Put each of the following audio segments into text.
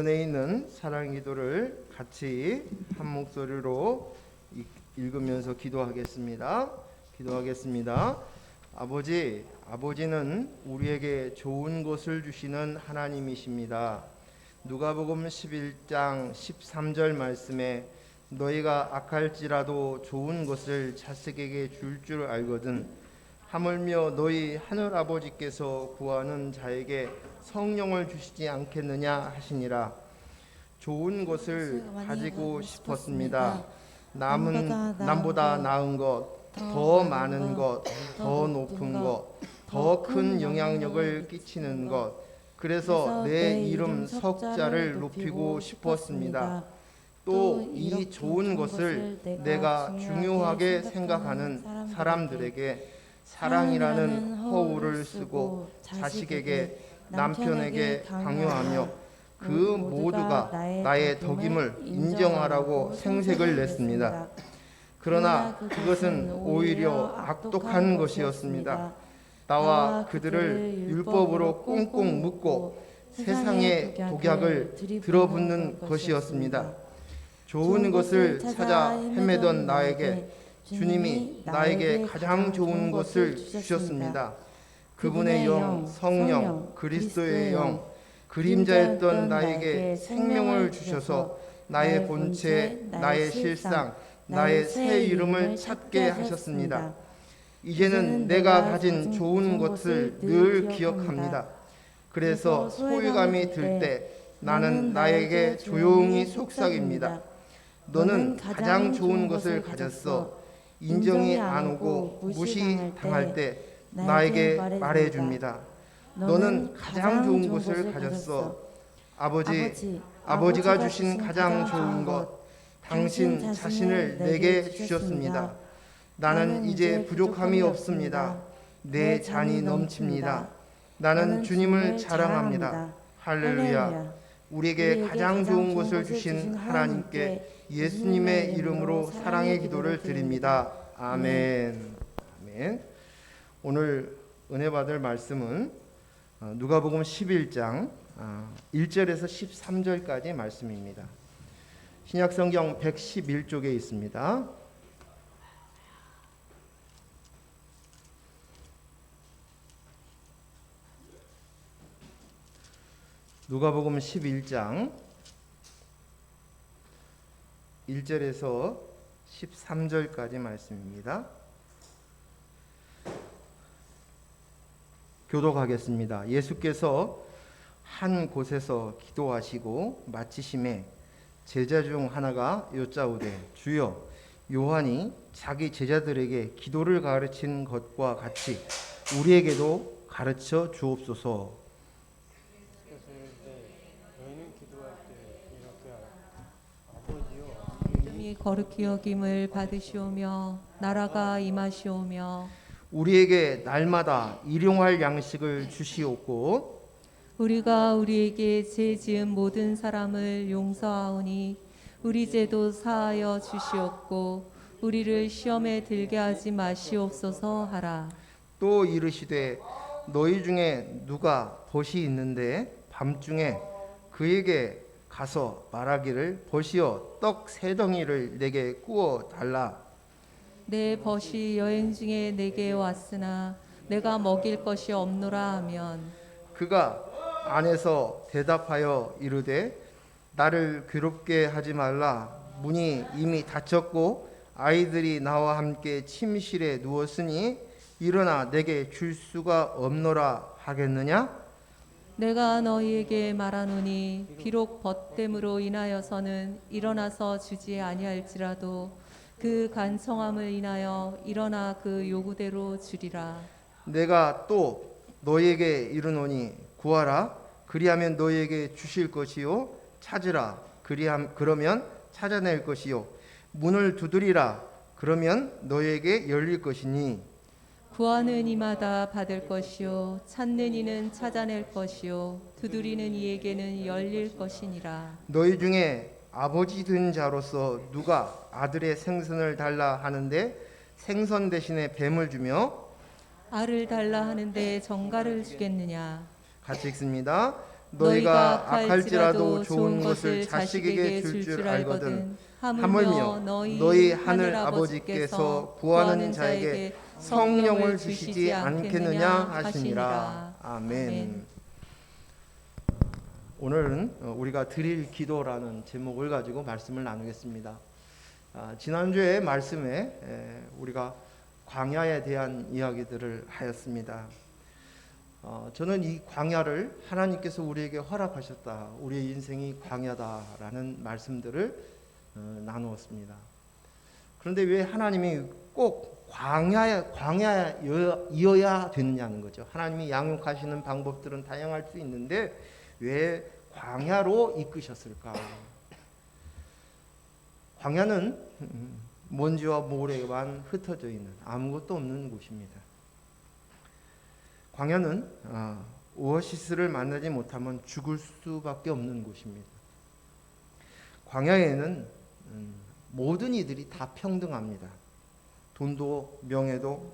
전에 있는 사랑 기도를 같이 한 목소리로 읽으면서 기도하겠습니다. 아버지는 우리에게 좋은 것을 주시는 하나님이십니다. 누가복음 11장 13절 말씀에 너희가 악할지라도 좋은 것을 자식에게 줄 줄 알거든 하물며 너희 하늘 아버지께서 구하는 자에게 성령을 주시지 않겠느냐 하시니라. 좋은 것을 가지고 싶었습니다. 남보다 나은 것, 더 많은 것, 더 높은 것, 더 큰 영향력을 끼치는 것. 그래서 내 이름 석자를 높이고 싶었습니다. 또 이 좋은 것을 내가 중요하게 생각하는 사람들에게 사랑이라는 허울을 쓰고 자식에게, 남편에게 강요하며 그 모두가 나의 덕임을 인정하라고 생색을 냈습니다. 그러나 그것은 오히려 악독한 것이었습니다. 나와 그들을 율법으로 꽁꽁 묶고 세상의 독약을 들어붓는 것이었습니다. 좋은 것을 찾아 헤매던 나에게 주님이 나에게 가장 좋은 것을 주셨습니다. 그분의 영, 성령, 그리스도의 영, 그림자였던 나에게 생명을 주셔서 나의 본체, 나의 실상, 나의 새 이름을 찾게 하셨습니다. 이제는 내가 가진 좋은 것을 늘 기억합니다. 그래서 소외감이 들 때 나는 나에게 조용히 속삭입니다. 너는 가장 좋은 것을 가졌어. 인정이 안 오고 무시당할 때 나에게 말해줍니다. 너는 가장 좋은 것을 가졌어. 아버지가 주신 가장 좋은 것, 당신 자신을 내게 주셨습니다. 나는 이제 부족함이 없습니다. 내 잔이 넘칩니다. 나는 주님을 자랑합니다. 할렐루야. 우리에게 가장 좋은 것을 주신 하나님께 예수님의 이름으로 사랑의 기도를 드립니다. 아멘. 아멘. 오늘 은혜 받을 말씀은 누가복음 11장 1절에서 13절까지 말씀입니다. 신약성경 111쪽에 있습니다. 누가복음 11장 1절에서 13절까지 말씀입니다. 교독하겠습니다. 예수께서 한 곳에서 기도하시고 마치심에 제자 중 하나가 여짜오되 주여, 요한이 자기 제자들에게 기도를 가르친 것과 같이 우리에게도 가르쳐 주옵소서. 이름이 거룩히 여김을 받으시오며 나라가 임하시오며 우리에게 날마다 일용할 양식을 주시옵고 우리가 우리에게 죄 지은 모든 사람을 용서하오니 우리 죄도 사하여 주시옵고 우리를 시험에 들게 하지 마시옵소서 하라. 또 이르시되 너희 중에 누가 벗이 있는데 밤중에 그에게 가서 말하기를 벗이여 떡 세 덩이를 내게 구워 달라. 내 벗이 여행 중에 내게 왔으나 내가 먹일 것이 없노라 하면 그가 안에서 대답하여 이르되 나를 괴롭게 하지 말라. 문이 이미 닫혔고 아이들이 나와 함께 침실에 누웠으니 일어나 내게 줄 수가 없노라 하겠느냐? 내가 너희에게 말하노니 비록 벗됨으로 인하여서는 일어나서 주지 아니할지라도 그 간청함을 인하여 일어나 그 요구대로 주리라. 내가 또 너희에게 이르노니 구하라 그리하면 너희에게 주실 것이요 찾으라 그러면 찾아낼 것이요 문을 두드리라 그러면 너희에게 열릴 것이니 구하는 이마다 받을 것이요 찾는 이는 찾아낼 것이요 두드리는 이에게는 열릴 것이니라. 너희 중에 아버지 된 자로서 누가 아들의 생선을 달라 하는데 생선 대신에 뱀을 주며 알을 달라 하는데 정갈을 주겠느냐. 같이 읽습니다. 너희가 악할지라도 좋은 것을 자식에게 줄 줄 알거든 하물며 너희 하늘 아버지께서 구하는 자에게 성령을 주시지 않겠느냐 하시니라. 아멘. 오늘은 우리가 드릴 기도라는 제목을 가지고 말씀을 나누겠습니다. 지난주에 말씀에 우리가 광야에 대한 이야기들을 하였습니다. 저는 이 광야를 하나님께서 우리에게 허락하셨다, 우리의 인생이 광야다라는 말씀들을 나누었습니다. 그런데 왜 하나님이 꼭 광야이어야 되느냐는 거죠. 하나님이 양육하시는 방법들은 다양할 수 있는데 왜 광야로 이끄셨을까? 광야는 먼지와 모래만 흩어져 있는 아무것도 없는 곳입니다. 광야는 오아시스를 만나지 못하면 죽을 수밖에 없는 곳입니다. 광야에는 모든 이들이 다 평등합니다. 돈도 명예도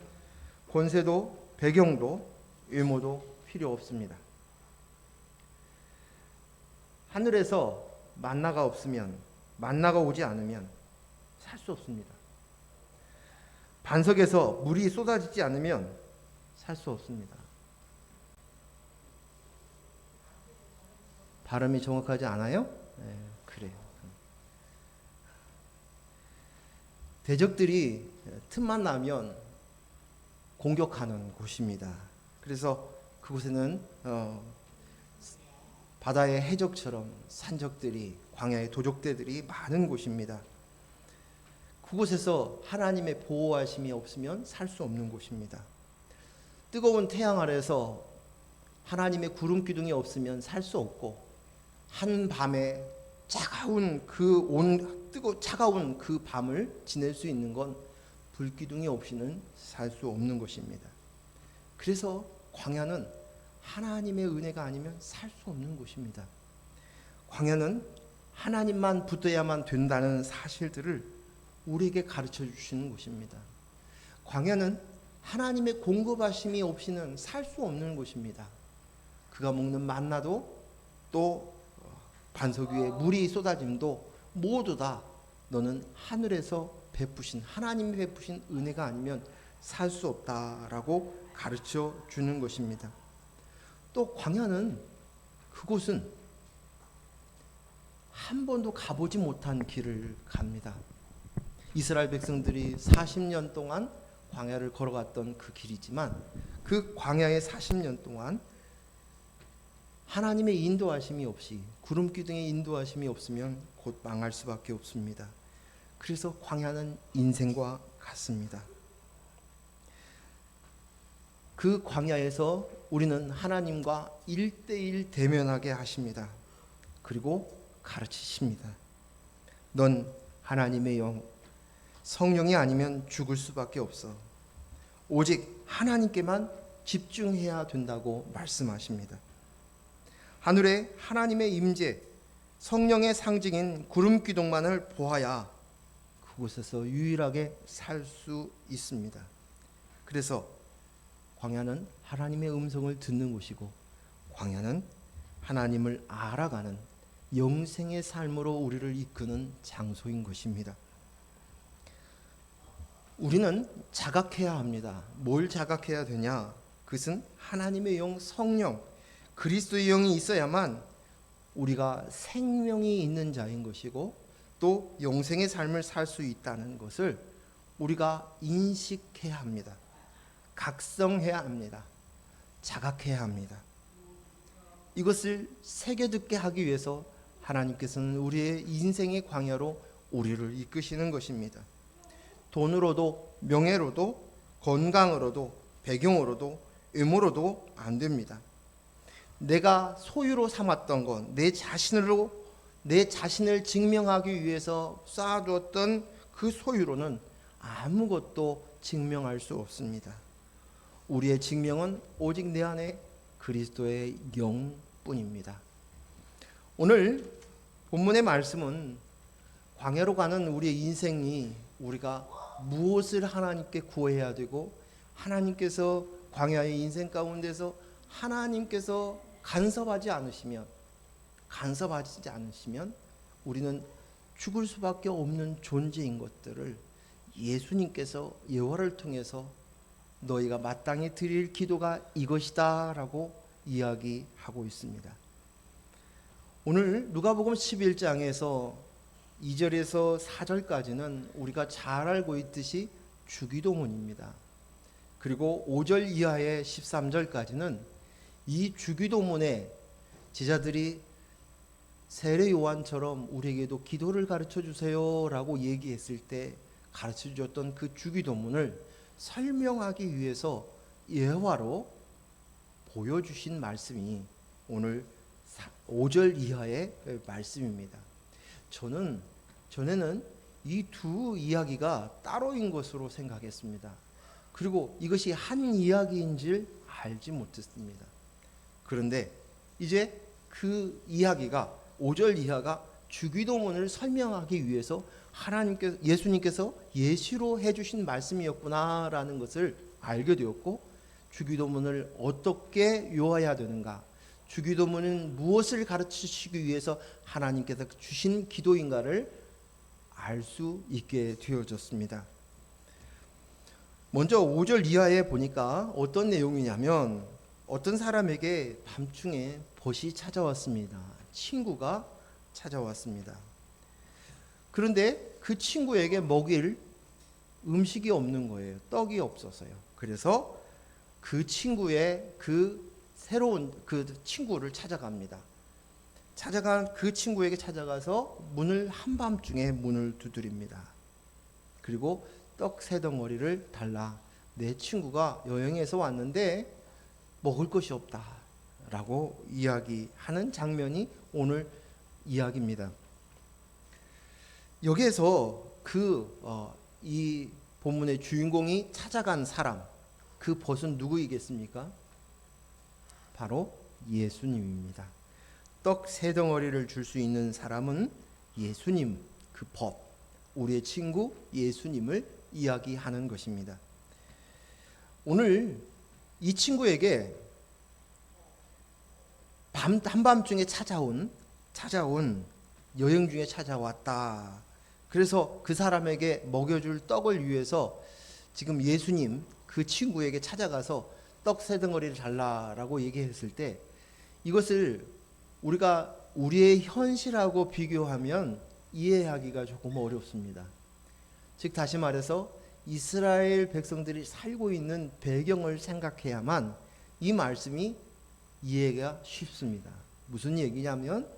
권세도 배경도 외모도 필요 없습니다. 하늘에서 만나가 없으면, 만나가 오지 않으면 살 수 없습니다. 반석에서 물이 쏟아지지 않으면 살 수 없습니다. 발음이 정확하지 않아요? 네, 그래요. 대적들이 틈만 나면 공격하는 곳입니다. 그래서 그곳에는 바다의 해적처럼 산적들이, 광야의 도적대들이 많은 곳입니다. 그곳에서 하나님의 보호하심이 없으면 살 수 없는 곳입니다. 뜨거운 태양 아래서 하나님의 구름 기둥이 없으면 살 수 없고, 한밤에 차가운 그 밤을 지낼 수 있는 건 불기둥이 없이는 살 수 없는 것입니다. 그래서 광야는 하나님의 은혜가 아니면 살 수 없는 곳입니다. 광야는 하나님만 붙어야만 된다는 사실들을 우리에게 가르쳐 주시는 곳입니다. 광야는 하나님의 공급하심이 없이는 살 수 없는 곳입니다. 그가 먹는 만나도 또 반석 위에 물이 쏟아짐도 모두 다 너는 하늘에서 베푸신, 하나님이 베푸신 은혜가 아니면 살 수 없다라고 가르쳐 주는 것입니다. 또 광야는, 그곳은 한 번도 가보지 못한 길을 갑니다. 이스라엘 백성들이 40년 동안 광야를 걸어갔던 그 길이지만, 그 광야의 40년 동안 하나님의 인도하심이 없이, 구름 기둥의 인도하심이 없으면 곧 망할 수밖에 없습니다. 그래서 광야는 인생과 같습니다. 그 광야에서 우리는 하나님과 1대1 대면하게 하십니다. 그리고 가르치십니다. 넌 하나님의 영, 성령이 아니면 죽을 수밖에 없어. 오직 하나님께만 집중해야 된다고 말씀하십니다. 하늘에 하나님의 임재, 성령의 상징인 구름 기둥만을 보아야 그곳에서 유일하게 살 수 있습니다. 그래서 광야는 하나님의 음성을 듣는 곳이고, 광야는 하나님을 알아가는 영생의 삶으로 우리를 이끄는 장소인 것입니다. 우리는 자각해야 합니다. 뭘 자각해야 되냐? 그것은 하나님의 영, 성령, 그리스도의 영이 있어야만 우리가 생명이 있는 자인 것이고, 또 영생의 삶을 살 수 있다는 것을 우리가 인식해야 합니다. 각성해야 합니다. 자각해야 합니다. 이것을 새겨듣게 하기 위해서 하나님께서는 우리의 인생의 광야로 우리를 이끄시는 것입니다. 돈으로도, 명예로도, 건강으로도, 배경으로도, 외모로도 안 됩니다. 내가 소유로 삼았던 것, 내 자신을 증명하기 위해서 쌓아두었던 그 소유로는 아무것도 증명할 수 없습니다. 우리의 증명은 오직 내 안에 그리스도의 영뿐입니다. 오늘 본문의 말씀은 광야로 가는 우리의 인생이, 우리가 무엇을 하나님께 구해야 되고, 하나님께서 광야의 인생 가운데서 하나님께서 간섭하지 않으시면 우리는 죽을 수밖에 없는 존재인 것들을 예수님께서 예화를 통해서 너희가 마땅히 드릴 기도가 이것이다 라고 이야기하고 있습니다. 오늘 누가복음 11장에서 2절에서 4절까지는 우리가 잘 알고 있듯이 주기도문입니다. 그리고 5절 이하의 13절까지는 이 주기도문에 제자들이 세례 요한처럼 우리에게도 기도를 가르쳐 주세요 라고 얘기했을 때 가르쳐 주었던 그 주기도문을 설명하기 위해서 예화로 보여주신 말씀이 오늘 5절 이하의 말씀입니다. 전에는 이 두 이야기가 따로인 것으로 생각했습니다. 그리고 이것이 한 이야기인 줄 알지 못했습니다. 그런데 이제 그 이야기가 5절 이하가 주기도문을 설명하기 위해서 예수님께서 예시로 해주신 말씀이었구나라는 것을 알게 되었고, 주기도문을 어떻게 요해야 되는가, 주기도문은 무엇을 가르치시기 위해서 하나님께서 주신 기도인가를 알 수 있게 되어졌습니다. 먼저 5절 이하에 보니까 어떤 내용이냐면, 어떤 사람에게 밤중에 벗이 찾아왔습니다. 친구가 찾아왔습니다. 그런데 그 친구에게 먹일 음식이 없는 거예요. 떡이 없어서요. 그래서 그 친구의 새로운 그 친구를 찾아갑니다. 찾아간 그 친구에게 찾아가서 한밤중에 문을 두드립니다. 그리고 떡 3덩어리를 달라. 내 친구가 여행에서 왔는데 먹을 것이 없다 라고 이야기하는 장면이 오늘 이야기입니다. 여기에서 이 본문의 주인공이 찾아간 사람, 그 벗은 누구이겠습니까? 바로 예수님입니다. 떡 3덩어리를 줄 수 있는 사람은 예수님, 그 벗, 우리의 친구 예수님을 이야기하는 것입니다. 오늘 이 친구에게 한밤중에 찾아온 여행 중에 찾아왔다. 그래서 그 사람에게 먹여줄 떡을 위해서 지금 예수님 그 친구에게 찾아가서 떡 3덩어리를 달라라고 얘기했을 때, 이것을 우리가 우리의 현실하고 비교하면 이해하기가 조금 어렵습니다. 즉 다시 말해서 이스라엘 백성들이 살고 있는 배경을 생각해야만 이 말씀이 이해가 쉽습니다. 무슨 얘기냐면,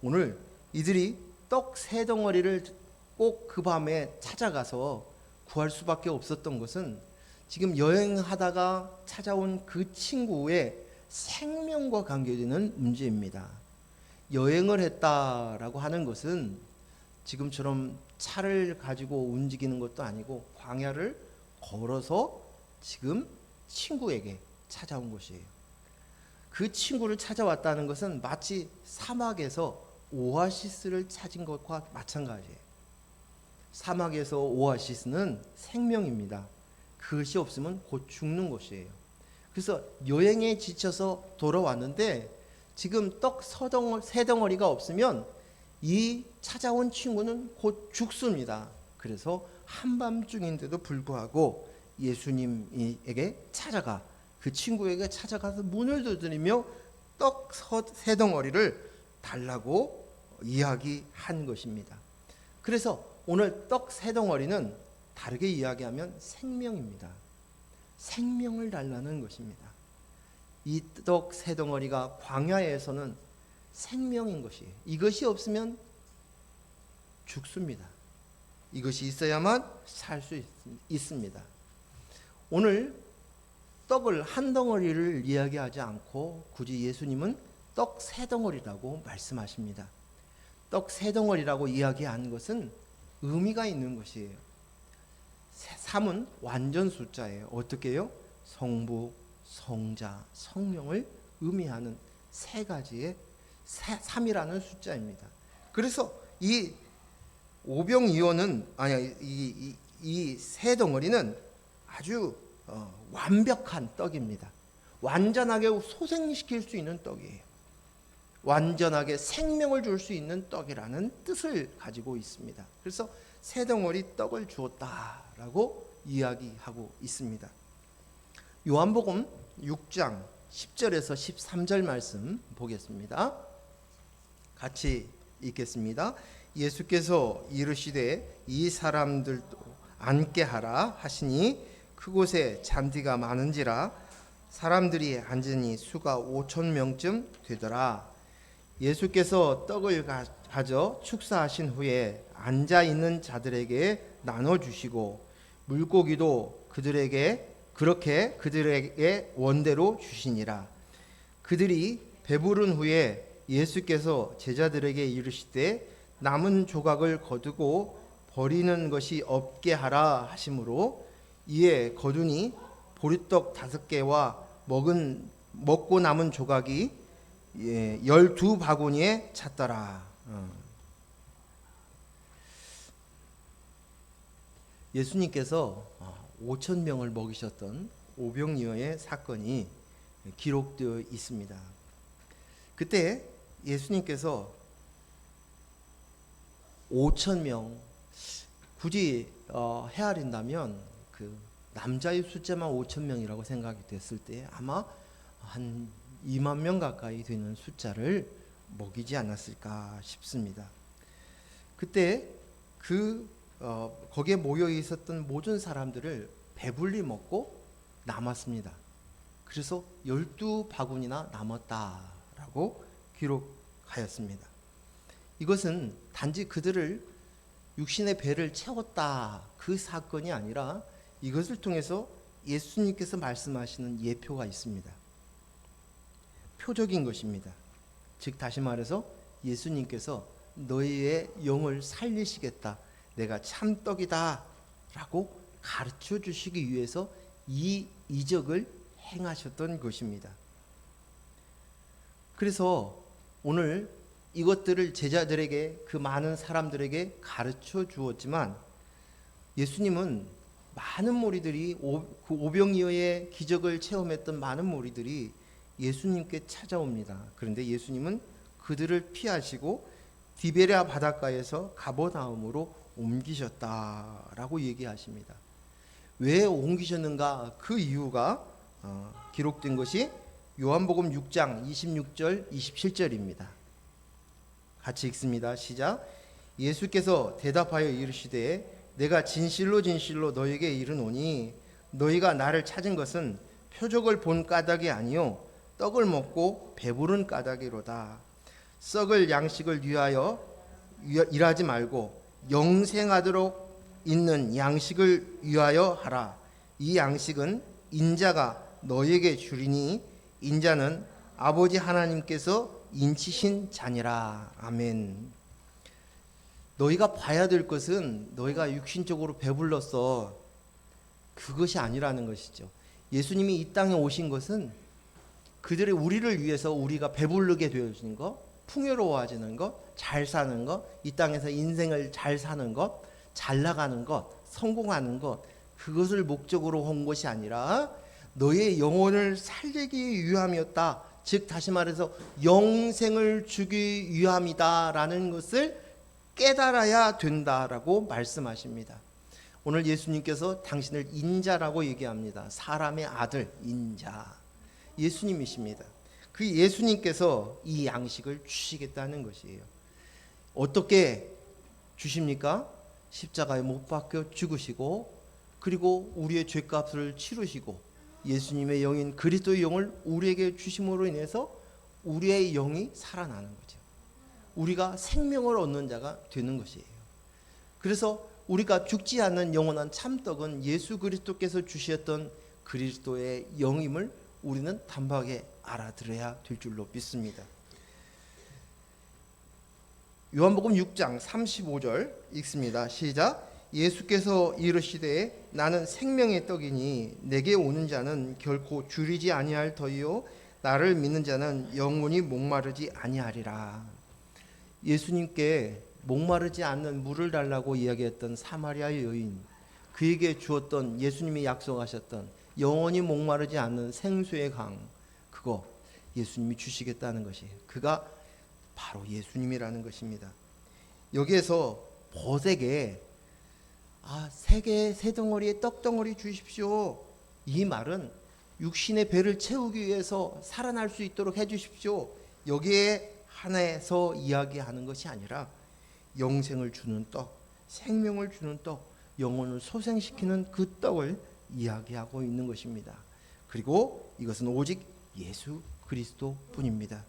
오늘 이들이 떡 3덩어리를 꼭 그 밤에 찾아가서 구할 수밖에 없었던 것은 지금 여행하다가 찾아온 그 친구의 생명과 관계되는 문제입니다. 여행을 했다라고 하는 것은 지금처럼 차를 가지고 움직이는 것도 아니고 광야를 걸어서 지금 친구에게 찾아온 것이에요. 그 친구를 찾아왔다는 것은 마치 사막에서 오아시스를 찾은 것과 마찬가지예요. 사막에서 오아시스는 생명입니다. 그것이 없으면 곧 죽는 것이에요. 그래서 여행에 지쳐서 돌아왔는데 지금 떡 3덩어리가 없으면 이 찾아온 친구는 곧 죽습니다. 그래서 한밤중인데도 불구하고 예수님에게 그 친구에게 찾아가서 문을 두드리며 떡 3덩어리를 달라고 이야기한 것입니다. 그래서 오늘 떡 3덩어리는 다르게 이야기하면 생명입니다. 생명을 달라는 것입니다. 이 떡 3덩어리가 광야에서는 생명인 것이에요. 이것이 없으면 죽습니다. 이것이 있어야만 살 수 있습니다. 오늘 떡을 한 덩어리를 이야기하지 않고 굳이 예수님은 떡 3덩어리라고 말씀하십니다. 떡 3덩어리라고 이야기한 것은 의미가 있는 것이에요. 3은 완전 숫자예요. 어떻게요? 성부, 성자, 성령을 의미하는 3가지의 3이라는 숫자입니다. 그래서 이 오병이어는 이 3덩어리는 아주 완벽한 떡입니다. 완전하게 소생시킬 수 있는 떡이에요. 완전하게 생명을 줄 수 있는 떡이라는 뜻을 가지고 있습니다. 그래서 세 덩어리 떡을 주었다라고 이야기하고 있습니다. 요한복음 6장 10절에서 13절 말씀 보겠습니다. 같이 읽겠습니다. 예수께서 이르시되 이 사람들도 앉게 하라 하시니 그곳에 잔디가 많은지라 사람들이 앉으니 수가 5천 명쯤 되더라. 예수께서 떡을 가져 축사하신 후에 앉아 있는 자들에게 나눠 주시고 물고기도 그렇게 그들에게 원대로 주시니라. 그들이 배부른 후에 예수께서 제자들에게 이르시되 남은 조각을 거두고 버리는 것이 없게 하라 하심으로 이에 거두니 보리떡 5개와 먹고 남은 조각이 12바구니에 찼더라. 예수님께서 5천 명을 먹이셨던 오병이어의 사건이 기록되어 있습니다. 그때 예수님께서 5천 명 굳이 헤아린다면 그 남자의 숫자만 5천 명이라고 생각이 됐을 때 아마 한 2만 명 가까이 되는 숫자를 먹이지 않았을까 싶습니다. 그때 거기에 모여 있었던 모든 사람들을 배불리 먹고 남았습니다. 그래서 12바구니나 남았다라고 기록하였습니다. 이것은 단지 그들을 육신의 배를 채웠다 그 사건이 아니라 이것을 통해서 예수님께서 말씀하시는 예표가 있습니다. 표적인 것입니다. 즉 다시 말해서 예수님께서 너희의 영을 살리시겠다. 내가 참떡이다 라고 가르쳐 주시기 위해서 이 이적을 행하셨던 것입니다. 그래서 오늘 이것들을 제자들에게 그 많은 사람들에게 가르쳐 주었지만 예수님은 많은 무리들이 그 오병이어의 기적을 체험했던 많은 무리들이 예수님께 찾아옵니다. 그런데 예수님은 그들을 피하시고 디베랴 바닷가에서 가버나움으로 옮기셨다라고 얘기하십니다. 왜 옮기셨는가? 그 이유가 기록된 것이 요한복음 6장 26절 27절입니다. 같이 읽습니다. 시작. 예수께서 대답하여 이르시되 내가 진실로 진실로 너희에게 이르노니 너희가 나를 찾은 것은 표적을 본 까닭이 아니요 떡을 먹고 배부른 까닭이로다. 썩을 양식을 위하여 일하지 말고 영생하도록 있는 양식을 위하여 하라. 이 양식은 인자가 너희에게 주리니 인자는 아버지 하나님께서 인치신 자니라. 아멘. 너희가 봐야 될 것은 너희가 육신적으로 배불렀어 그것이 아니라는 것이죠. 예수님이 이 땅에 오신 것은 우리를 위해서 우리가 배부르게 되어지는 것, 풍요로워지는 것, 잘 사는 것, 이 땅에서 인생을 잘 사는 것, 잘 나가는 것, 성공하는 것, 그것을 목적으로 온 것이 아니라 너의 영혼을 살리기 위함이었다. 즉 다시 말해서 영생을 주기 위함이다라는 것을 깨달아야 된다라고 말씀하십니다. 오늘 예수님께서 당신을 인자라고 얘기합니다. 사람의 아들 인자 예수님이십니다. 그 예수님께서 이 양식을 주시겠다는 것이에요. 어떻게 주십니까? 십자가에 못 박혀 죽으시고 그리고 우리의 죄값을 치르시고 예수님의 영인 그리스도의 영을 우리에게 주심으로 인해서 우리의 영이 살아나는 거죠. 우리가 생명을 얻는 자가 되는 것이에요. 그래서 우리가 죽지 않는 영원한 참떡은 예수 그리스도께서 주셨던 그리스도의 영임을 우리는 단박에 알아들어야 될 줄로 믿습니다. 요한복음 6장 35절 읽습니다. 시작. 예수께서 이르시되 나는 생명의 떡이니 내게 오는 자는 결코 줄이지 아니할 터이요 나를 믿는 자는 영원히 목마르지 아니하리라. 예수님께 목마르지 않는 물을 달라고 이야기했던 사마리아 여인, 그에게 주었던 예수님이 약속하셨던 영원히 목마르지 않는 생수의 강, 그거 예수님이 주시겠다는 것이에요. 그가 바로 예수님이라는 것입니다. 여기에서 벗에게 세 개 세 덩어리의 떡 덩어리 주십시오. 이 말은 육신의 배를 채우기 위해서 살아날 수 있도록 해주십시오. 여기에 한해서 이야기하는 것이 아니라 영생을 주는 떡, 생명을 주는 떡, 영혼을 소생시키는 그 떡을 이야기하고 있는 것입니다. 그리고 이것은 오직 예수 그리스도뿐입니다.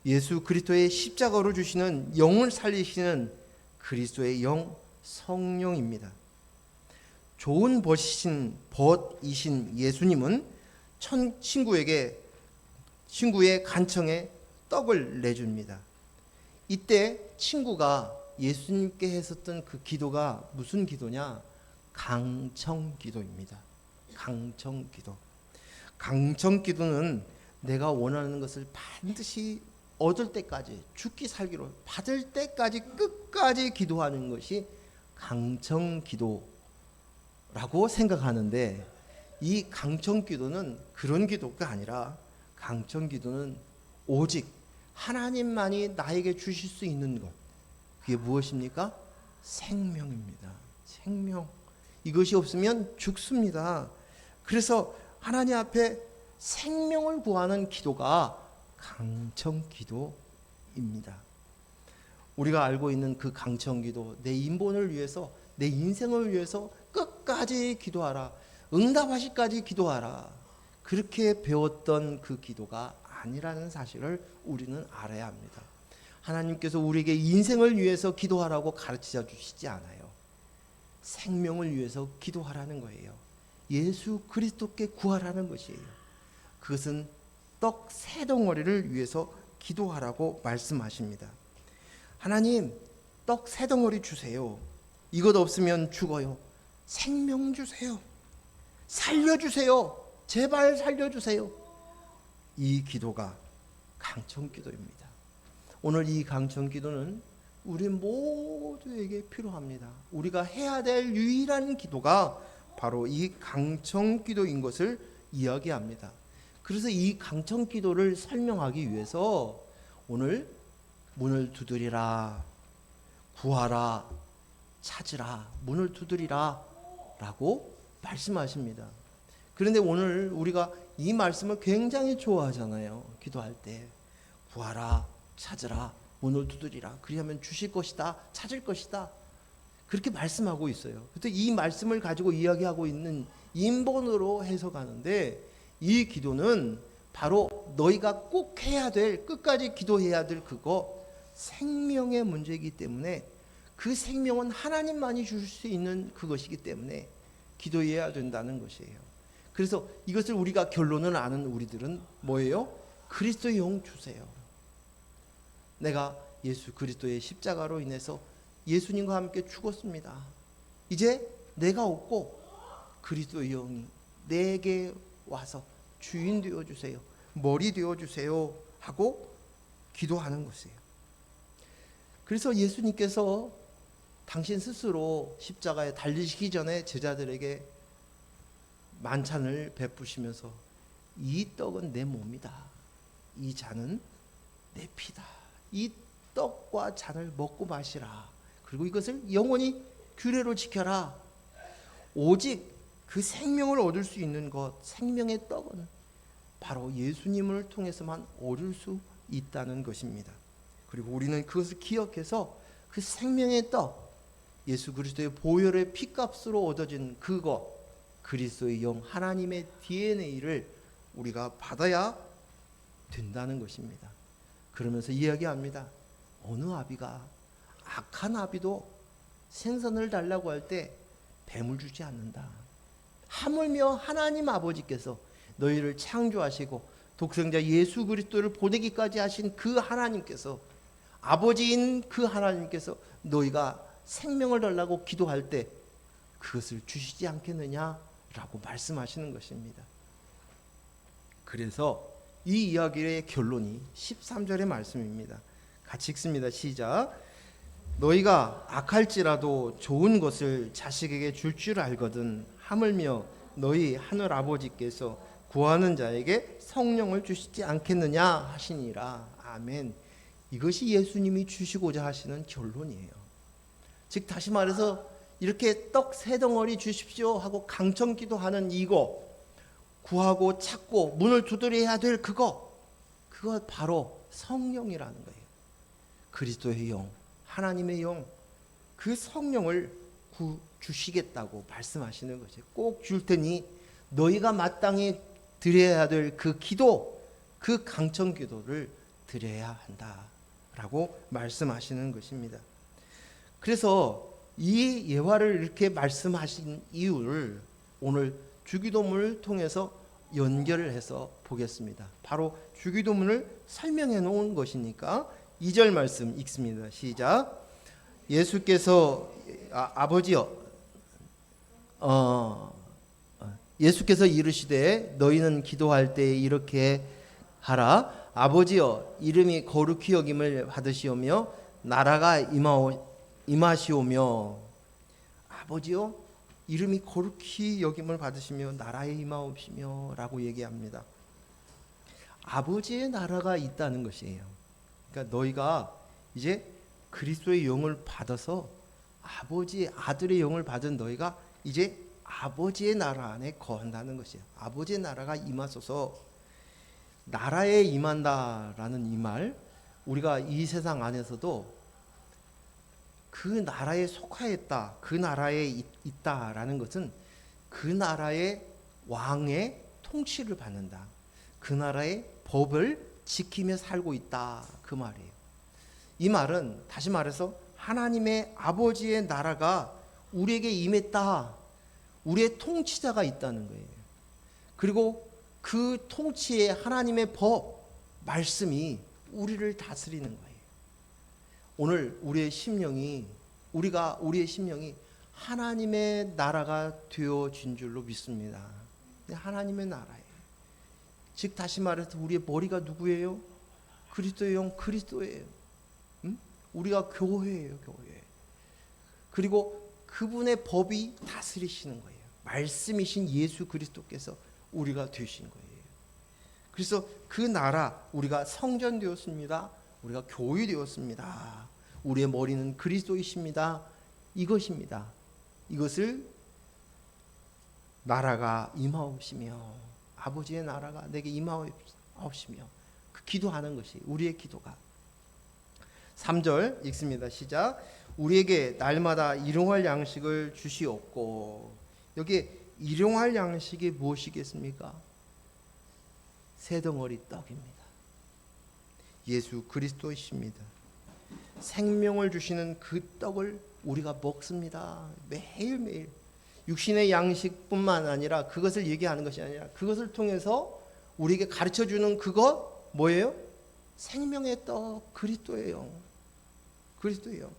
예수 그리스도의 십자가로 주시는 영을 살리시는 그리스도의 영 성령입니다. 좋은 벗이신 예수님은 친구의 간청에 떡을 내줍니다. 이때 친구가 예수님께 했었던 그 기도가 무슨 기도냐? 강청기도입니다. 강청기도. 강청기도는 내가 원하는 것을 반드시 얻을 때까지, 죽기 살기로 받을 때까지 끝까지 기도하는 것이 강청기도라고 생각하는데, 이 강청기도는 그런 기도가 아니라 강청기도는 오직 하나님만이 나에게 주실 수 있는 것, 그게 무엇입니까? 생명입니다. 생명. 이것이 없으면 죽습니다. 그래서 하나님 앞에 생명을 구하는 기도가 강청기도입니다. 우리가 알고 있는 그 강청기도, 내 인본을 위해서, 내 인생을 위해서 끝까지 기도하라, 응답하시까지 기도하라, 그렇게 배웠던 그 기도가 아니라는 사실을 우리는 알아야 합니다. 하나님께서 우리에게 인생을 위해서 기도하라고 가르쳐 주시지 않아요. 생명을 위해서 기도하라는 거예요. 예수 그리스도께 구하라는 것이에요. 그것은 떡 세 덩어리를 위해서 기도하라고 말씀하십니다. 하나님, 떡 세 덩어리 주세요. 이것 없으면 죽어요. 생명 주세요. 살려주세요. 제발 살려주세요. 이 기도가 강청기도입니다. 오늘 이 강청기도는 우리 모두에게 필요합니다. 우리가 해야 될 유일한 기도가 바로 이 강청기도인 것을 이야기합니다. 그래서 이 강청기도를 설명하기 위해서 오늘 문을 두드리라, 구하라, 찾으라, 문을 두드리라 라고 말씀하십니다. 그런데 오늘 우리가 이 말씀을 굉장히 좋아하잖아요. 기도할 때 구하라, 찾으라, 문을 두드리라, 그리하면 주실 것이다, 찾을 것이다, 그렇게 말씀하고 있어요. 그때 이 말씀을 가지고 이야기하고 있는 인본으로 해석하는데, 이 기도는 바로 너희가 꼭 해야 될, 끝까지 기도해야 될 그거, 생명의 문제이기 때문에, 그 생명은 하나님만이 주실 수 있는 그것이기 때문에 기도해야 된다는 것이에요. 그래서 이것을 우리가 결론을 아는 우리들은 뭐예요? 그리스도의 영 주세요. 내가 예수 그리스도의 십자가로 인해서 예수님과 함께 죽었습니다. 이제 내가 없고 그리스도의 영이 내게 와서 주인 되어주세요, 머리 되어주세요 하고 기도하는 것이에요. 그래서 예수님께서 당신 스스로 십자가에 달리시기 전에 제자들에게 만찬을 베푸시면서 이 떡은 내 몸이다, 이 잔은 내 피다, 이 떡과 잔을 먹고 마시라, 그리고 이것을 영원히 규례로 지켜라. 오직 그 생명을 얻을 수 있는 것, 생명의 떡은 바로 예수님을 통해서만 얻을 수 있다는 것입니다. 그리고 우리는 그것을 기억해서 그 생명의 떡, 예수 그리스도의 보혈의 피값으로 얻어진 그것, 그리스도의 영, 하나님의 DNA를 우리가 받아야 된다는 것입니다. 그러면서 이야기합니다. 어느 아비가, 악한 아비도 생선을 달라고 할 때 뱀을 주지 않는다. 하물며 하나님 아버지께서 너희를 창조하시고 독생자 예수 그리스도를 보내기까지 하신 그 하나님께서, 아버지인 그 하나님께서 너희가 생명을 달라고 기도할 때 그것을 주시지 않겠느냐라고 말씀하시는 것입니다. 그래서 이 이야기의 결론이 13절의 말씀입니다. 같이 읽습니다. 시작. 너희가 악할지라도 좋은 것을 자식에게 줄 알거든 하물며 너희 하늘 아버지께서 구하는 자에게 성령을 주시지 않겠느냐 하시니라. 아멘. 이것이 예수님이 주시고자 하시는 결론이에요. 즉 다시 말해서 이렇게 떡 세 덩어리 주십시오 하고 강청 기도하는 이거, 구하고 찾고 문을 두드려야 될 그거 바로 성령이라는 거예요. 그리스도의 영, 하나님의 영, 그 성령을 주시겠다고 말씀하시는 거죠. 꼭 줄 테니 너희가 마땅히 드려야 될 그 기도, 그 강청 기도를 드려야 한다라고 말씀하시는 것입니다. 그래서 이 예화를 이렇게 말씀하신 이유를 오늘 주기도문을 통해서 연결을 해서 보겠습니다. 바로 주기도문을 설명해 놓은 것이니까 2절 말씀 읽습니다. 시작. 예수께서 예수께서 이르시되 너희는 기도할 때 이렇게 하라. 아버지여, 이름이 거룩히 여김을 받으시오며 나라가 임하시오며. 아버지여, 이름이 거룩히 여김을 받으시며 나라에 임하옵시며 라고 얘기합니다. 아버지의 나라가 있다는 것이에요. 그러니까 너희가 이제 그리스도의 영을 받아서 아버지의 아들의 영을 받은 너희가 이제 아버지의 나라 안에 거한다는 것이에요. 아버지의 나라가 임하소서. 나라에 임한다라는 이 말, 우리가 이 세상 안에서도 그 나라에 속하였다, 그 나라에 있다라는 것은 그 나라의 왕의 통치를 받는다, 그 나라의 법을 지키며 살고 있다, 그 말이에요. 이 말은 다시 말해서 하나님의 아버지의 나라가 우리에게 임했다, 우리의 통치자가 있다는 거예요. 그리고 그 통치의 하나님의 법, 말씀이 우리를 다스리는 거예요. 오늘 우리의 심령이 하나님의 나라가 되어진 줄로 믿습니다. 하나님의 나라예요. 즉 다시 말해서 우리의 머리가 누구예요? 그리스도의 영, 그리스도예요. 우리가 교회예요, 교회. 그리고 그분의 법이 다스리시는 거예요. 말씀이신 예수 그리스도께서 우리가 되신 거예요. 그래서 그 나라, 우리가 성전 되었습니다. 우리가 교회 되었습니다. 우리의 머리는 그리스도이십니다. 이것입니다. 이것을 나라가 임하옵시며, 아버지의 나라가 내게 임하옵시며, 그 기도하는 것이 우리의 기도가. 3절 읽습니다. 시작. 우리에게 날마다 일용할 양식을 주시옵고. 여기 일용할 양식이 무엇이겠습니까? 세 덩어리 떡입니다. 예수 그리스도이십니다. 생명을 주시는 그 떡을 우리가 먹습니다. 매일매일. 육신의 양식뿐만 아니라 그것을 얘기하는 것이 아니라 그것을 통해서 우리에게 가르쳐주는 그것 뭐예요? 생명의 떡, 그리스도의 영. 그리스도의 영.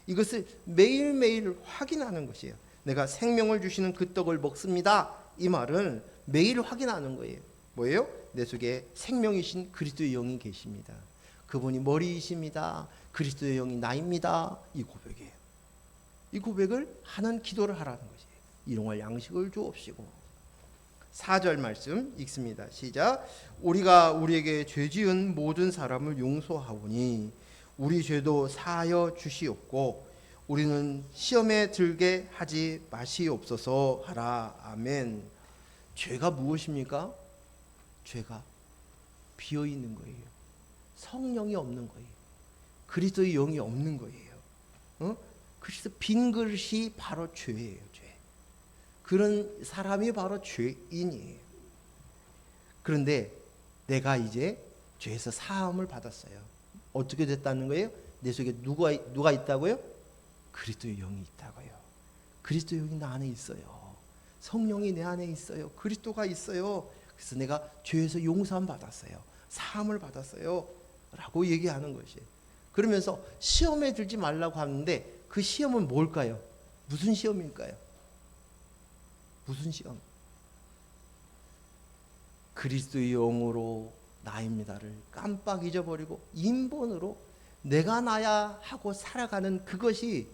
이것을 매일매일 확인하는 것이에요. 내가 생명을 주시는 그 떡을 먹습니다. 이 말은 매일 확인하는 거예요. 뭐예요? 내 속에 생명이신 그리스도의 영이 계십니다. 그분이 머리이십니다. 그리스도의 영이 나입니다. 이 고백이에요. 이 고백을 하는 기도를 하라는 것이에요. 일용할 양식을 주옵시고. 4절 말씀 읽습니다. 시작. 우리가 우리에게 죄 지은 모든 사람을 용서하오니 우리 죄도 사하여 주시옵고 우리는 시험에 들게 하지 마시옵소서 하라. 아멘. 죄가 무엇입니까? 죄가 비어 있는 거예요. 성령이 없는 거예요. 그리스도의 영이 없는 거예요. 그래서 빈 그릇이 바로 죄예요. 죄. 그런 사람이 바로 죄인이에요. 그런데 내가 이제 죄에서 사함을 받았어요. 어떻게 됐다는 거예요? 내 속에 누가 있다고요? 그리스도의 영이 있다고요. 그리스도의 영이 나 안에 있어요. 성령이 내 안에 있어요. 그리스도가 있어요. 그래서 내가 죄에서 용서함 받았어요. 사함을 받았어요. 라고 얘기하는 것이에요. 그러면서 시험에 들지 말라고 하는데 그 시험은 뭘까요? 무슨 시험일까요? 무슨 시험? 그리스도의 영으로 나입니다를 깜빡 잊어버리고 인본으로 내가 나야 하고 살아가는 그것이,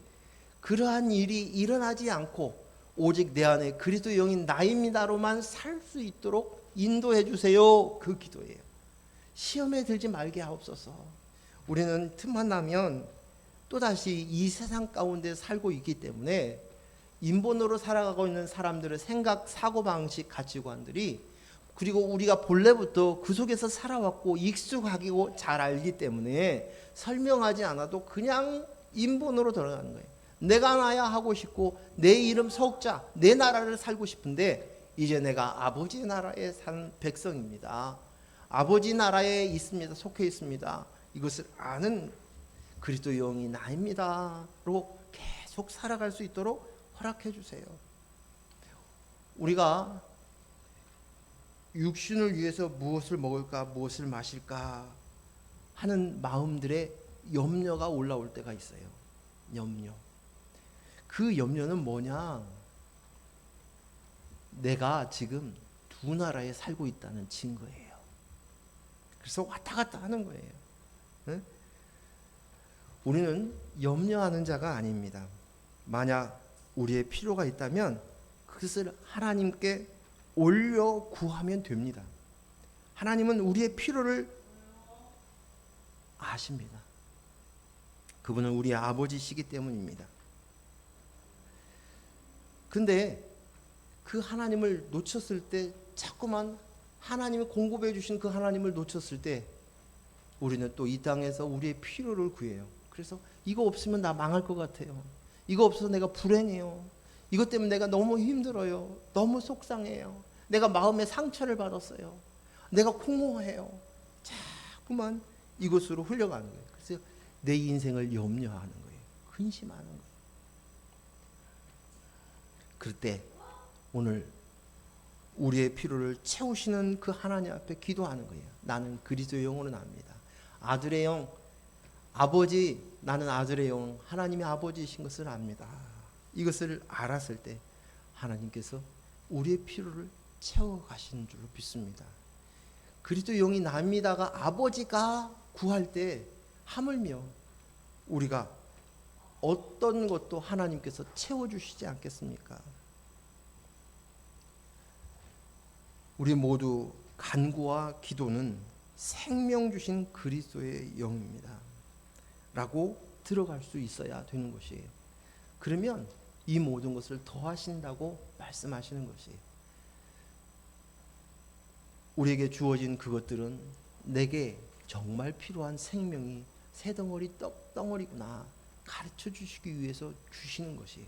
그러한 일이 일어나지 않고 오직 내 안에 그리스도의 영인 나입니다로만 살 수 있도록 인도해 주세요. 그 기도예요. 시험에 들지 말게 하옵소서. 우리는 틈만 나면 또다시 이 세상 가운데 살고 있기 때문에 인본으로 살아가고 있는 사람들의 생각, 사고방식, 가치관들이, 그리고 우리가 본래부터 그 속에서 살아왔고 익숙하고 잘 알기 때문에 설명하지 않아도 그냥 인본으로 들어가는 거예요. 내가 나야 하고 싶고 내 이름 석자, 내 나라를 살고 싶은데 이제 내가 아버지 나라에 산 백성입니다. 아버지 나라에 있습니다. 속해 있습니다. 이것을 아는 그리스도 영이 나입니다로 계속 살아갈 수 있도록 허락해 주세요. 우리가 육신을 위해서 무엇을 먹을까, 무엇을 마실까 하는 마음들의 염려가 올라올 때가 있어요. 염려. 그 염려는 뭐냐? 내가 지금 두 나라에 살고 있다는 증거예요. 그래서 왔다 갔다 하는 거예요. 응? 우리는 염려하는 자가 아닙니다. 만약 우리의 필요가 있다면 그것을 하나님께 올려 구하면 됩니다. 하나님은 우리의 필요를 아십니다. 그분은 우리의 아버지시기 때문입니다. 근데 그 하나님을 놓쳤을 때, 자꾸만 하나님이 공급해 주신 그 하나님을 놓쳤을 때 우리는 또 이 땅에서 우리의 필요를 구해요. 그래서 이거 없으면 나 망할 것 같아요. 이거 없어서 내가 불행해요. 이것 때문에 내가 너무 힘들어요. 너무 속상해요. 내가 마음에 상처를 받았어요. 내가 공허해요. 자꾸만 이곳으로 흘러가는 거예요. 그래서 내 인생을 염려하는 거예요. 근심하는 거예요. 그럴 때 오늘 우리의 필요를 채우시는 그 하나님 앞에 기도하는 거예요. 나는 그리스도의 영으로 납니다. 아들의 영, 아버지, 나는 아들의 영, 하나님의 아버지이신 것을 압니다. 이것을 알았을 때 하나님께서 우리의 필요를 채워가시는 줄로 믿습니다. 그리스도의 영이 납니다가 아버지가 구할 때 하물며 우리가 어떤 것도 하나님께서 채워주시지 않겠습니까? 우리 모두 간구와 기도는 생명 주신 그리스도의 영입니다 라고 들어갈 수 있어야 되는 것이에요. 그러면 이 모든 것을 더하신다고 말씀하시는 것이에요. 우리에게 주어진 그것들은 내게 정말 필요한 생명이 새 덩어리 떡덩어리구나 가르쳐 주시기 위해서 주시는 것이에요.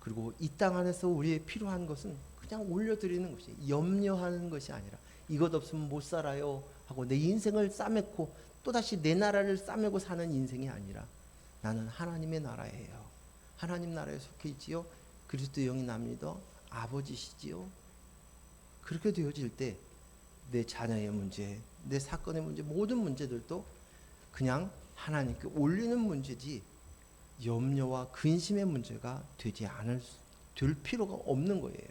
그리고 이 땅 안에서 우리의 필요한 것은 그냥 올려드리는 것이에요. 염려하는 것이 아니라 이것 없으면 못 살아요 하고 내 인생을 싸매고 또다시 내 나라를 싸매고 사는 인생이 아니라 나는 하나님의 나라예요. 하나님 나라에 속해 있지요. 그리스도의 영이 납니다. 아버지시지요. 그렇게 되어질 때 내 자녀의 문제, 내 사건의 문제, 모든 문제들도 그냥 하나님께 올리는 문제지 염려와 근심의 문제가 될 필요가 없는 거예요.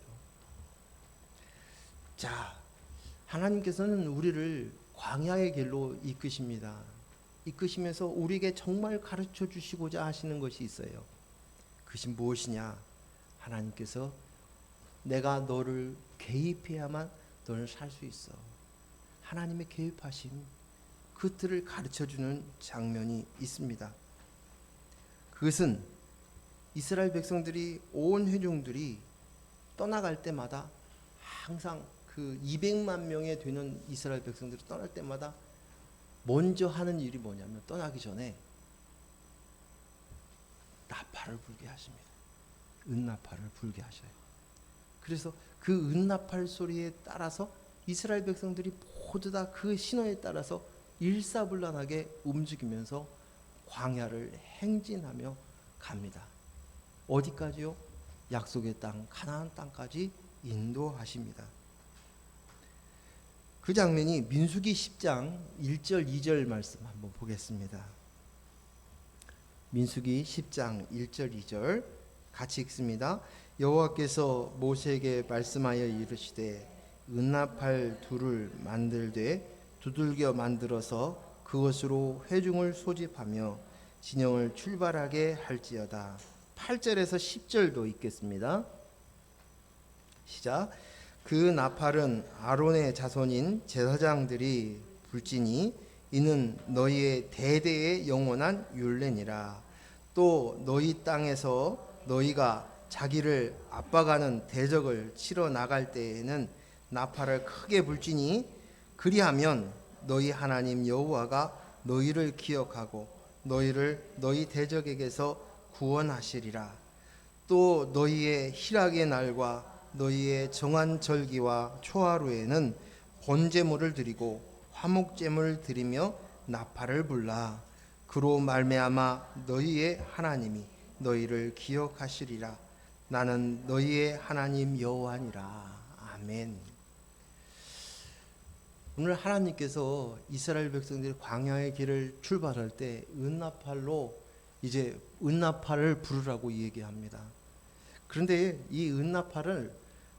자, 하나님께서는 우리를 광야의 길로 이끄십니다. 이끄시면서 우리에게 정말 가르쳐 주시고자 하시는 것이 있어요. 그것이 무엇이냐? 하나님께서 내가 너를 개입해야만 너는 살 수 있어. 하나님의 개입하심, 그것들을 가르쳐주는 장면이 있습니다. 그것은 이스라엘 백성들이, 온 회중들이 떠나갈 때마다 항상 그 200만 명에 되는 이스라엘 백성들이 떠날 때마다 먼저 하는 일이 뭐냐면 떠나기 전에 나팔을 불게 하십니다. 은나팔을 불게 하셔요. 그래서 그 은나팔 소리에 따라서 이스라엘 백성들이 모두 다 그 신호에 따라서 일사불란하게 움직이면서 광야를 행진하며 갑니다. 어디까지요? 약속의 땅, 가나안 땅까지 인도하십니다. 그 장면이 민수기 10장 1절 2절 말씀 한번 보겠습니다. 민수기 10장 1절 2절 같이 읽습니다. 여호와께서 모세에게 말씀하여 이르시되 은나팔 둘을 만들되 두들겨 만들어서 그것으로 회중을 소집하며 진영을 출발하게 할지어다. 8절에서 10절도 읽겠습니다. 시작. 그 나팔은 아론의 자손인 제사장들이 불지니 이는 너희의 대대의 영원한 율례니라. 또 너희 땅에서 너희가 자기를 압박하는 대적을 치러 나갈 때에는 나팔을 크게 불지니 그리하면 너희 하나님 여호와가 너희를 기억하고 너희를 너희 대적에게서 구원하시리라. 또 너희의 희락의 날과 너희의 정한 절기와 초하루에는 번제물을 드리고 화목제물을 드리며 나팔을 불라. 그로 말미암아 너희의 하나님이 너희를 기억하시리라. 나는 너희의 하나님 여호와니라. 아멘. 오늘 하나님께서 이스라엘 백성들이 광야의 길을 출발할 때 은나팔로 이제 은나팔을 부르라고 얘기합니다. 그런데 이 은나팔을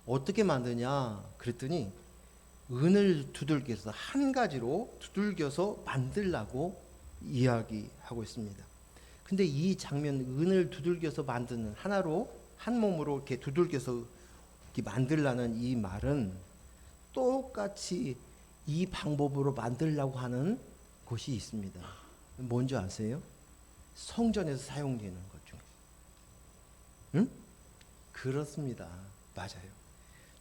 어떻게 만드냐 그랬더니 은을 두들겨서 한 가지로 두들겨서 만들라고 이야기하고 있습니다. 근데 이 장면, 은을 두들겨서 만드는, 하나로 한 몸으로 이렇게 두들겨서 이렇게 만들라는 이 말은 똑같이 이 방법으로 만들려고 하는 곳이 있습니다. 뭔지 아세요? 성전에서 사용되는 것 중에. 응? 그렇습니다. 맞아요.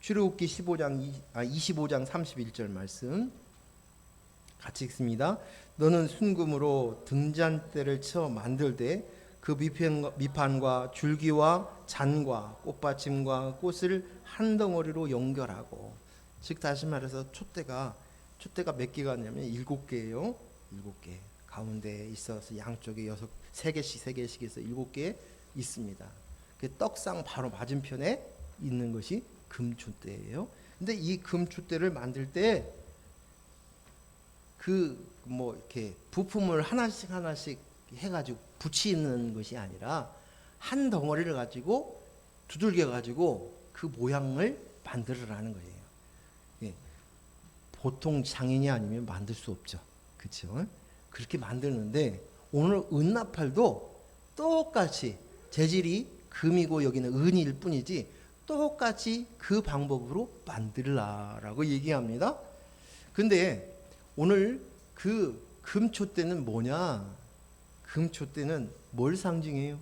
출애굽기 25장 31절 말씀 같이 읽습니다. 너는 순금으로 등잔대를 쳐 만들되 그 밑판과 줄기와 잔과 꽃받침과 꽃을 한 덩어리로 연결하고. 즉 다시 말해서 촛대가 몇 개가 있냐면 7개예요. 7개. 가운데에 있어서 양쪽에 3개씩 해서 7개 있습니다. 그 떡상 바로 맞은편에 있는 것이 금촛대예요. 근데 이 금촛대를 만들 때 이렇게 부품을 하나씩 해가지고 붙이는 것이 아니라 한 덩어리를 가지고 두들겨 가지고 그 모양을 만들으라는 거예요. 예. 보통 장인이 아니면 만들 수 없죠. 그렇죠? 그렇게 만드는데 오늘 은나팔도 똑같이 재질이 금이고 여기는 은일 뿐이지 똑같이 그 방법으로 만들라라고 얘기합니다. 근데 오늘 그 금촛대는 뭐냐? 금촛대는 뭘 상징해요?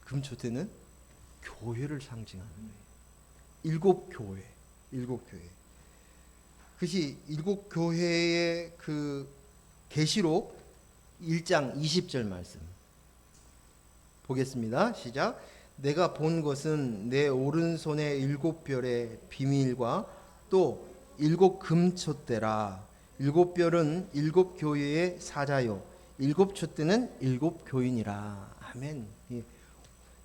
금촛대는 교회를 상징하는 거예요. 7교회. 그것이 7교회의 그 계시록 1장 20절 말씀 보겠습니다. 시작. 내가 본 것은 내 오른손의 7별의 비밀과 또 7 금촛대라. 7별은 7교회의 사자요 7 촛대는 7 교인이라. 아멘.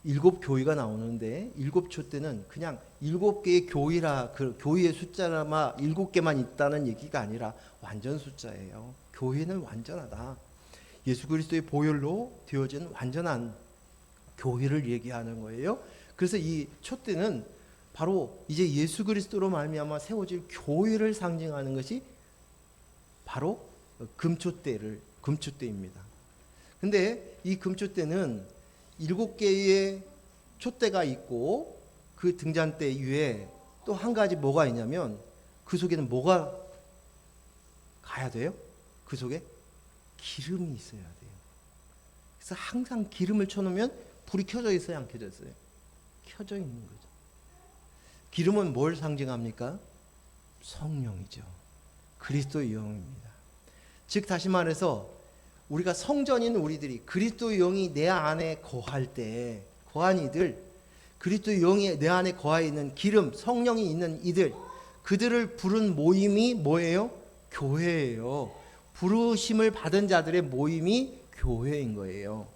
7 교회가 나오는데 7 촛대는 그냥 7개의 교회라, 그 교회의 숫자만 7개만 있다는 얘기가 아니라 완전 숫자예요. 교회는 완전하다. 예수 그리스도의 보혈로 되어진 완전한 교회를 얘기하는 거예요. 그래서 이 촛대는 바로 이제 예수 그리스도로 말미암아 세워질 교회를 상징하는 것이 바로 금촛대입니다. 근데 이 금촛대는 7개의 촛대가 있고 그 등잔대 위에 또 한 가지 뭐가 있냐면 그 속에는 뭐가 가야 돼요? 그 속에 기름이 있어야 돼요. 그래서 항상 기름을 쳐놓으면 불이 켜져 있어요, 안 켜져 있어요? 켜져 있는 거죠. 기름은 뭘 상징합니까? 성령이죠. 그리스도의 영입니다. 즉 다시 말해서 우리가 성전인 우리들이 그리스도의 영이 내 안에 거할 때, 거한 이들, 그리스도의 영이 내 안에 거해 있는 기름, 성령이 있는 이들, 그들을 부른 모임이 뭐예요? 교회예요. 부르심을 받은 자들의 모임이 교회인 거예요.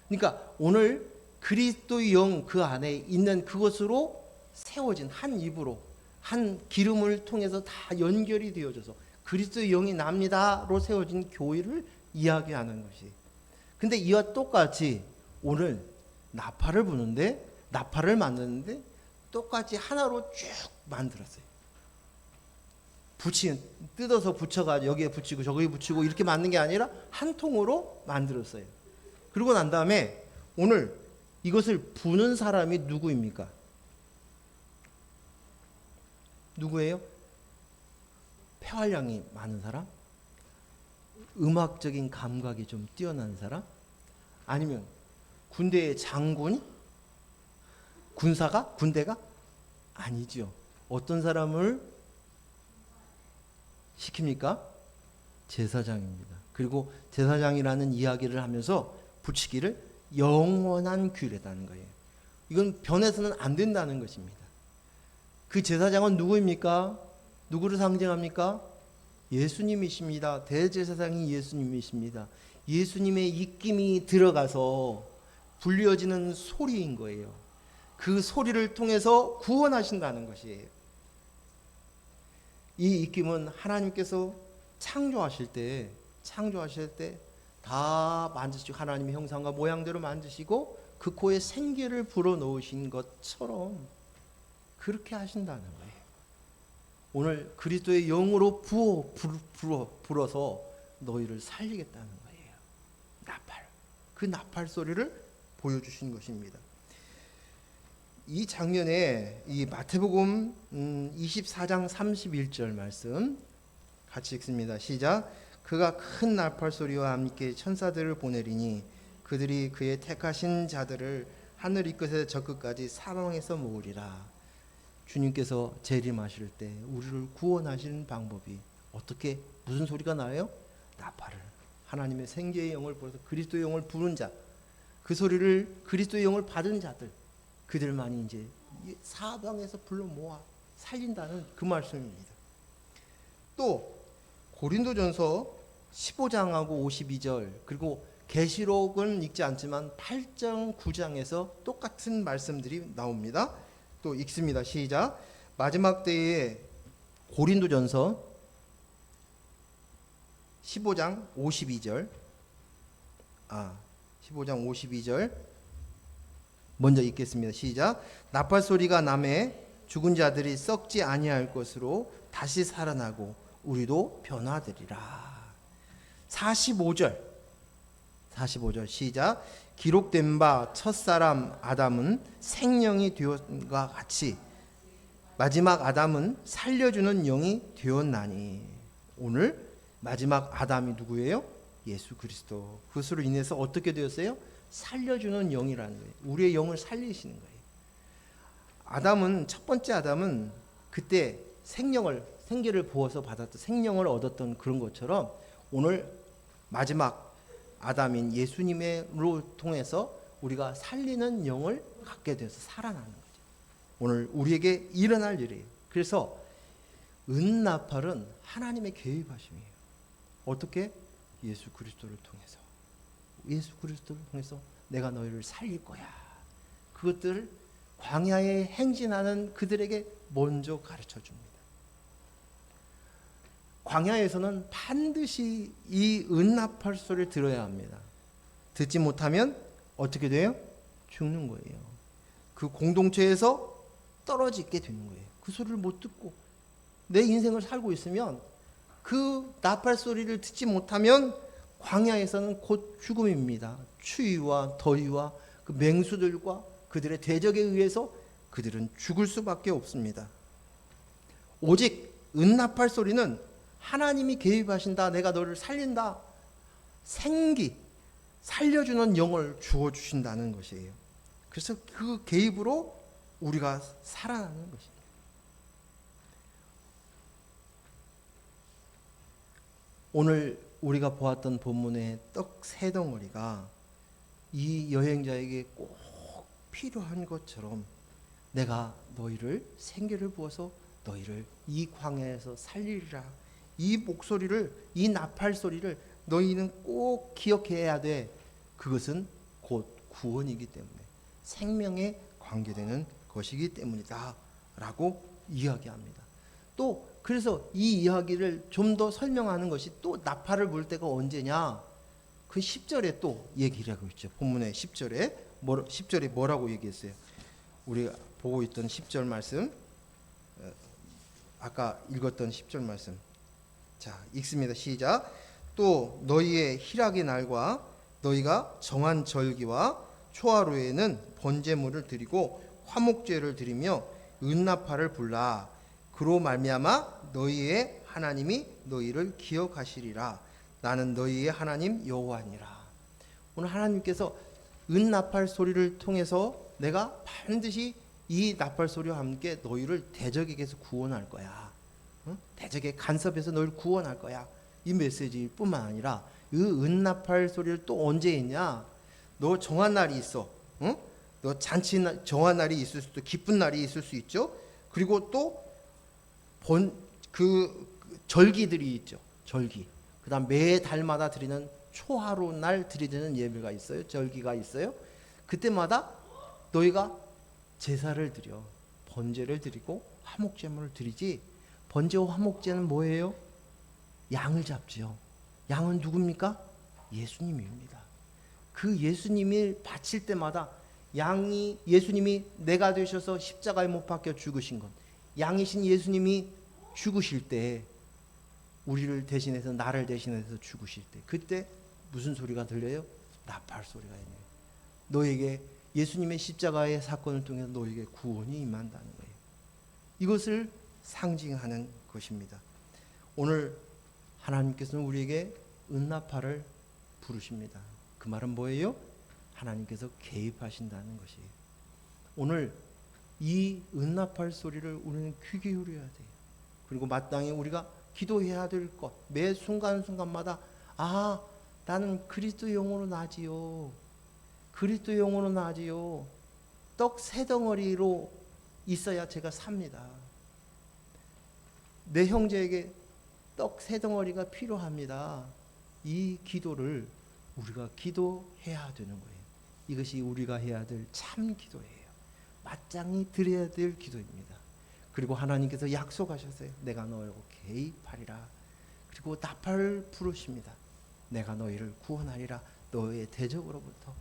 그러니까 오늘 그리스도의 영 그 안에 있는 그것으로 세워진 한 입으로 한 기름을 통해서 다 연결이 되어져서 그리스도의 영이 납니다로 세워진 교회를 이야기하는 것이. 근데 이와 똑같이 오늘 나팔을 부는데, 나팔을 만드는데 똑같이 하나로 쭉 만들었어요. 뜯어서 붙여가지고 여기에 붙이고 저기에 붙이고 이렇게 만든 게 아니라 한 통으로 만들었어요. 그러고 난 다음에 오늘 이것을 부는 사람이 누구입니까? 누구예요? 폐활량이 많은 사람? 음악적인 감각이 좀 뛰어난 사람? 아니면 군대의 장군이? 군대가? 아니죠. 어떤 사람을 시킵니까? 제사장입니다. 그리고 제사장이라는 이야기를 하면서 붙이기를 영원한 규례라는 거예요. 이건 변해서는 안 된다는 것입니다. 그 제사장은 누구입니까? 누구를 상징합니까? 예수님이십니다. 대제사장이 예수님이십니다. 예수님의 입김이 들어가서 불려지는 소리인 거예요. 그 소리를 통해서 구원하신다는 것이에요. 이 입김은 하나님께서 창조하실 때 다 만드시고 하나님의 형상과 모양대로 만드시고 그 코에 생기를 불어넣으신 것처럼 그렇게 하신다는 거예요. 오늘 그리스도의 영으로 불어서 너희를 살리겠다는 거예요. 나팔. 그 나팔 소리를 보여주신 것입니다. 이 장면에 이 마태복음 24장 31절 말씀 같이 읽습니다. 시작. 그가 큰 나팔 소리와 함께 천사들을 보내리니 그들이 그의 택하신 자들을 하늘 이 끝에서 저 끝까지 사방에서 모으리라. 주님께서 재림하실 때 우리를 구원하시는 방법이 어떻게 무슨 소리가 나요? 나팔을. 하나님의 생계의 영을 불어서 그리스도의 영을 부른 자, 그 소리를 그리스도의 영을 받은 자들, 그들만이 이제 사방에서 불러 모아 살린다는 그 말씀입니다. 또 고린도전서 15장하고 52절 그리고 계시록은 읽지 않지만 8장 9장에서 똑같은 말씀들이 나옵니다. 또 읽습니다. 시작. 마지막 때에 고린도전서 15장 52절 15장 52절 먼저 읽겠습니다. 시작. 나팔 소리가 나매 죽은 자들이 썩지 아니할 것으로 다시 살아나고 우리도 변화되리라. 45절 시작. 기록된 바 첫사람 아담은 생명이 되었과 같이 마지막 아담은 살려주는 영이 되었나니. 오늘 마지막 아담이 누구예요? 예수 그리스도. 그것으로 인해서 어떻게 되었어요? 살려주는 영이라는 거예요. 우리의 영을 살리시는 거예요. 아담은 첫 번째 아담은 그때 생기를 부어서 받았던 생명을 얻었던 그런 것처럼 오늘 마지막 아담인 예수님으로 통해서 우리가 살리는 영을 갖게 돼서 살아나는 거죠. 오늘 우리에게 일어날 일이에요. 그래서 은나팔은 하나님의 계획하심이에요. 어떻게? 예수 그리스도를 통해서 내가 너희를 살릴 거야. 그것들을 광야에 행진하는 그들에게 먼저 가르쳐 줍니다. 광야에서는 반드시 이 은나팔 소리를 들어야 합니다. 듣지 못하면 어떻게 돼요? 죽는 거예요. 그 공동체에서 떨어지게 되는 거예요. 그 소리를 못 듣고 내 인생을 살고 있으면 그 나팔 소리를 듣지 못하면 광야에서는 곧 죽음입니다. 추위와 더위와 그 맹수들과 그들의 대적에 의해서 그들은 죽을 수밖에 없습니다. 오직 은나팔 소리는 하나님이 개입하신다. 내가 너를 살린다. 살려주는 영을 주어주신다는 것이에요. 그래서 그 개입으로 우리가 살아나는 것입니다. 오늘 우리가 보았던 본문의 떡 세 덩어리가 이 여행자에게 꼭 필요한 것처럼 내가 너희를 생기를 부어서 너희를 이 광야에서 살리리라. 이 목소리를, 이 나팔 소리를 너희는 꼭 기억해야 돼. 그것은 곧 구원이기 때문에 생명에 관계되는 것이기 때문이다 라고 이야기합니다. 또 그래서 이 이야기를 좀 더 설명하는 것이 또 나팔을 불 때가 언제냐, 그 10절에 또 얘기를 하고 있죠. 본문의 10절에 뭐라고 얘기했어요? 우리 보고 있던 10절 말씀, 아까 읽었던 10절 말씀. 자, 읽습니다. 시작. 또 너희의 희락의 날과 너희가 정한 절기와 초하루에는 번제물을 드리고 화목제를 드리며 은나팔을 불라. 그로 말미암아 너희의 하나님이 너희를 기억하시리라. 나는 너희의 하나님 여호와니라. 오늘 하나님께서 은나팔 소리를 통해서 내가 반드시 이 나팔 소리와 함께 너희를 대적에게서 구원할 거야. 대적의 간섭에서 너희를 구원할 거야. 이 메시지뿐만 아니라 이 은나팔 소리를 또 언제 했냐? 너 정한 날이 있어. 너 잔치 정한 날이 있을 수도, 기쁜 날이 있을 수 있죠. 그리고 또 절기들이 있죠. 절기. 그다음 매 달마다 드리는 초하루 날 드리는 예배가 있어요. 절기가 있어요. 그때마다 너희가 제사를 드려, 번제를 드리고 화목제물을 드리지. 번제와 화목제는 뭐예요? 양을 잡지요. 양은 누굽니까? 예수님입니다. 그 예수님이 바칠 때마다 양이, 예수님이 내가 되셔서 십자가에 못 박혀 죽으신 것, 양이신 예수님이 죽으실 때, 우리를 대신해서, 나를 대신해서 죽으실 때, 그때 무슨 소리가 들려요? 나팔 소리가 있네요. 너에게, 예수님의 십자가의 사건을 통해서 너에게 구원이 임한다는 거예요. 이것을 상징하는 것입니다. 오늘 하나님께서는 우리에게 은나팔을 부르십니다. 그 말은 뭐예요? 하나님께서 개입하신다는 것이에요. 오늘 이 은나팔 소리를 우리는 귀 기울여야 돼요. 그리고 마땅히 우리가 기도해야 될 것, 매 순간순간마다, 아, 나는 그리스도 영으로 나지요. 그리스도 영으로 나지요. 떡 세 덩어리로 있어야 제가 삽니다. 내 형제에게 떡 세 덩어리가 필요합니다. 이 기도를 우리가 기도해야 되는 거예요. 이것이 우리가 해야 될 참 기도예요. 마땅히 드려야 될 기도입니다. 그리고 하나님께서 약속하셨어요. 내가 너희로 개입하리라. 그리고 나팔을 부르십니다. 내가 너희를 구원하리라. 너의 대적으로부터,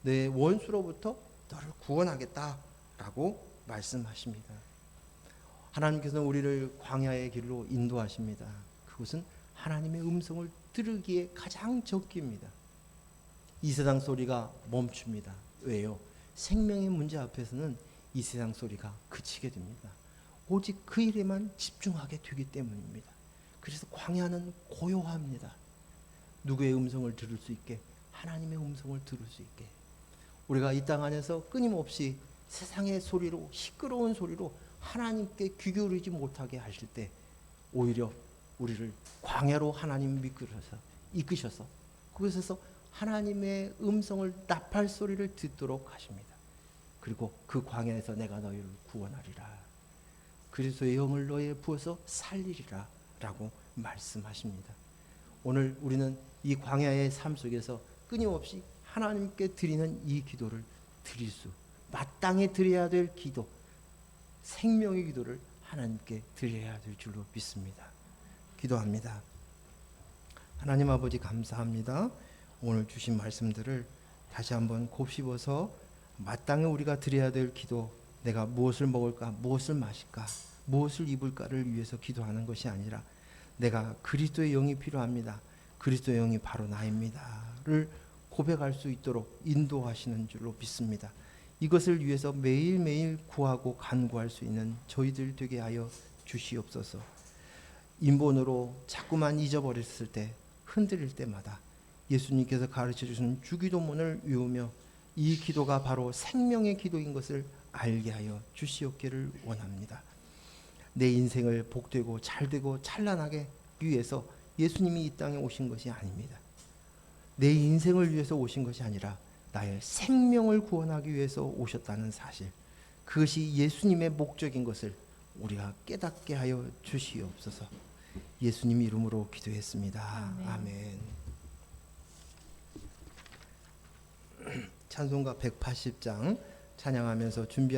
내 원수로부터 너를 구원하겠다라고 말씀하십니다. 하나님께서는 우리를 광야의 길로 인도하십니다. 그것은 하나님의 음성을 들으기에 가장 적기입니다. 이 세상 소리가 멈춥니다. 왜요? 생명의 문제 앞에서는 이 세상 소리가 그치게 됩니다. 오직 그 일에만 집중하게 되기 때문입니다. 그래서 광야는 고요합니다. 누구의 음성을 들을 수 있게? 하나님의 음성을 들을 수 있게. 우리가 이 땅 안에서 끊임없이 세상의 소리로, 시끄러운 소리로 하나님께 귀 기울이지 못하게 하실 때, 오히려 우리를 광야로 하나님 이끄셔서 그곳에서 하나님의 음성을, 나팔 소리를 듣도록 하십니다. 그리고 그 광야에서 내가 너희를 구원하리라. 그리스도의 영을 너희에 부어서 살리리라 라고 말씀하십니다. 오늘 우리는 이 광야의 삶 속에서 끊임없이 하나님께 드리는 이 기도를 드릴 수, 마땅히 드려야 될 기도, 생명의 기도를 하나님께 드려야 될 줄로 믿습니다. 기도합니다. 하나님 아버지, 감사합니다. 오늘 주신 말씀들을 다시 한번 곱씹어서 마땅히 우리가 드려야 될 기도, 내가 무엇을 먹을까, 무엇을 마실까, 무엇을 입을까를 위해서 기도하는 것이 아니라, 내가 그리스도의 영이 필요합니다. 그리스도의 영이 바로 나입니다를 고백할 수 있도록 인도하시는 줄로 믿습니다. 이것을 위해서 매일매일 구하고 간구할 수 있는 저희들 되게 하여 주시옵소서. 인본으로 자꾸만 잊어버렸을 때, 흔들릴 때마다 예수님께서 가르쳐 주신 주기도문을 외우며 이 기도가 바로 생명의 기도인 것을 알게 하여 주시옵기를 원합니다. 내 인생을 복되고 잘되고 찬란하게 위해서 예수님이 이 땅에 오신 것이 아닙니다. 내 인생을 위해서 오신 것이 아니라 나의 생명을 구원하기 위해서 오셨다는 사실, 그것이 예수님의 목적인 것을 우리가 깨닫게 하여 주시옵소서. 예수님 이름으로 기도했습니다. 아멘. 찬송가 180장 찬양하면서 준비한